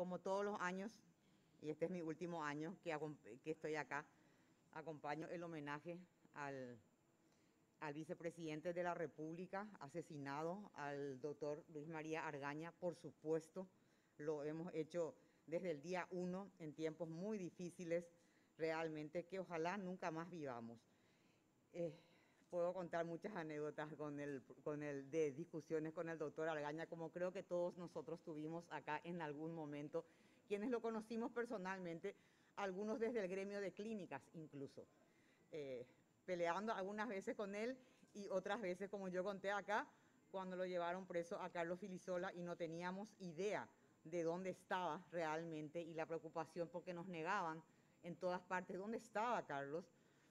como todos los años, y este es mi último año que estoy acá, acompaño el homenaje al vicepresidente de la República asesinado, al doctor Luis María Argaña. Por supuesto, lo hemos hecho desde el día 1 en tiempos muy difíciles, realmente, que ojalá nunca más vivamos. Puedo contar muchas anécdotas de discusiones con el doctor Argaña, como creo que todos nosotros tuvimos acá en algún momento, quienes lo conocimos personalmente, algunos desde el gremio de clínicas incluso, peleando algunas veces con él y otras veces, como yo conté acá, cuando lo llevaron preso a Carlos Filisola y no teníamos idea de dónde estaba realmente, y la preocupación porque nos negaban en todas partes dónde estaba Carlos,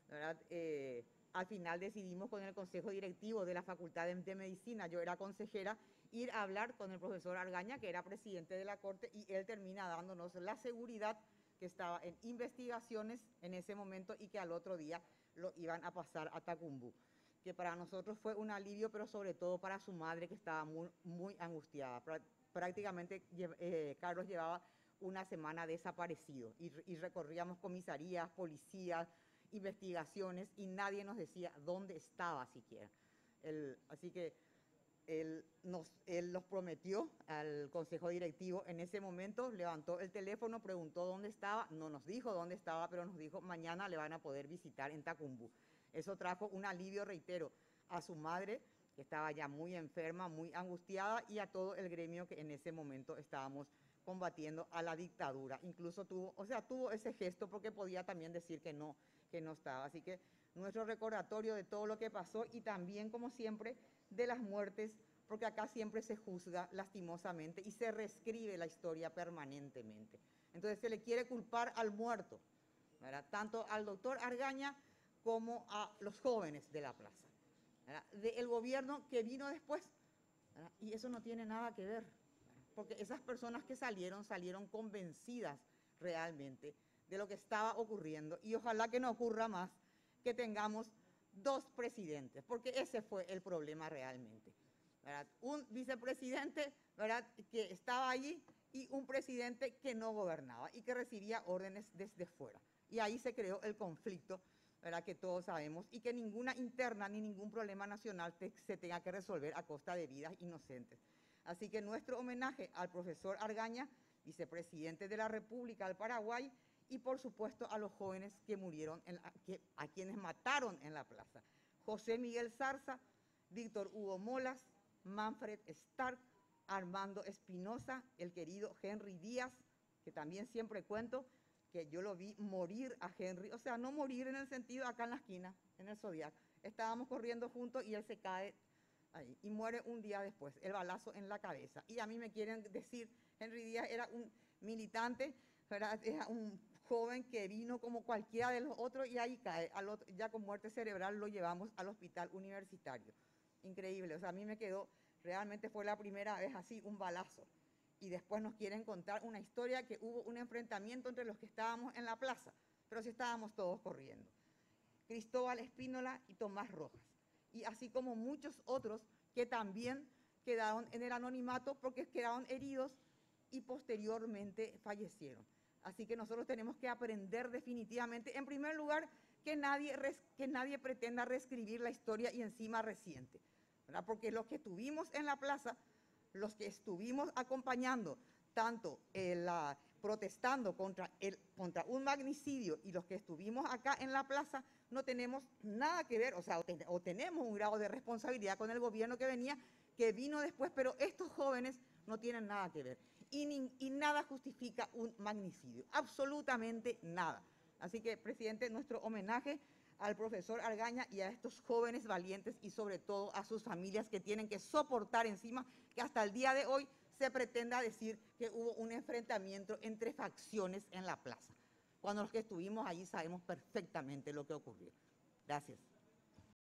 ¿verdad? Al final decidimos con el consejo directivo de la Facultad de Medicina, yo era consejera, ir a hablar con el profesor Argaña, que era presidente de la Corte, y él termina dándonos la seguridad que estaba en investigaciones en ese momento y que al otro día lo iban a pasar a Tacumbú, que para nosotros fue un alivio, pero sobre todo para su madre, que estaba muy, muy angustiada. Prácticamente Carlos llevaba una semana desaparecido y recorríamos comisarías, policías, investigaciones, y nadie nos decía dónde estaba siquiera. Así que él nos prometió al consejo directivo en ese momento, levantó el teléfono, preguntó dónde estaba, no nos dijo dónde estaba, pero nos dijo mañana le van a poder visitar en Tacumbú. Eso trajo un alivio, reitero, a su madre, que estaba ya muy enferma, muy angustiada, y a todo el gremio que en ese momento estábamos combatiendo a la dictadura. Incluso tuvo ese gesto porque podía también decir que no estaba. Así que nuestro recordatorio de todo lo que pasó, y también, como siempre, de las muertes, porque acá siempre se juzga lastimosamente y se reescribe la historia permanentemente. Entonces se le quiere culpar al muerto, ¿verdad? Tanto al doctor Argaña como a los jóvenes de la plaza, del gobierno que vino después, ¿verdad? Y eso no tiene nada que ver, ¿verdad? Porque esas personas que salieron convencidas realmente de lo que estaba ocurriendo, y ojalá que no ocurra más, que tengamos dos presidentes, porque ese fue el problema realmente, ¿verdad? Un vicepresidente, ¿verdad?, que estaba allí, y un presidente que no gobernaba y que recibía órdenes desde fuera. Y ahí se creó el conflicto, ¿verdad?, que todos sabemos, y que ninguna interna ni ningún problema nacional se tenga que resolver a costa de vidas inocentes. Así que nuestro homenaje al profesor Argaña, vicepresidente de la República del Paraguay, y por supuesto a los jóvenes que murieron, a quienes mataron en la plaza: José Miguel Zarza, Víctor Hugo Molas, Manfred Stark, Armando Espinosa, el querido Henry Díaz, que también siempre cuento que yo lo vi morir a Henry, o sea, no morir en el sentido acá en la esquina, en el Zodiac. Estábamos corriendo juntos y él se cae ahí y muere un día después, el balazo en la cabeza. Y a mí me quieren decir, Henry Díaz era un militante, ¿verdad?, era un joven que vino como cualquiera de los otros, y ahí cae, ya con muerte cerebral lo llevamos al hospital universitario. Increíble, o sea, a mí me quedó, realmente fue la primera vez así, un balazo. Y después nos quieren contar una historia que hubo un enfrentamiento entre los que estábamos en la plaza, pero sí estábamos todos corriendo. Cristóbal Espínola y Tomás Rojas, y así como muchos otros que también quedaron en el anonimato porque quedaron heridos y posteriormente fallecieron. Así que nosotros tenemos que aprender definitivamente, en primer lugar, que nadie pretenda reescribir la historia y encima reciente, ¿verdad? Porque los que estuvimos en la plaza, los que estuvimos acompañando, tanto protestando contra un magnicidio, y los que estuvimos acá en la plaza, no tenemos nada que ver, o sea, o tenemos un grado de responsabilidad con el gobierno que vino después, pero estos jóvenes no tienen nada que ver. Y nada justifica un magnicidio, absolutamente nada. Así que, presidente, nuestro homenaje al profesor Argaña y a estos jóvenes valientes, y sobre todo a sus familias que tienen que soportar encima que hasta el día de hoy se pretenda decir que hubo un enfrentamiento entre facciones en la plaza, cuando los que estuvimos allí sabemos perfectamente lo que ocurrió. Gracias.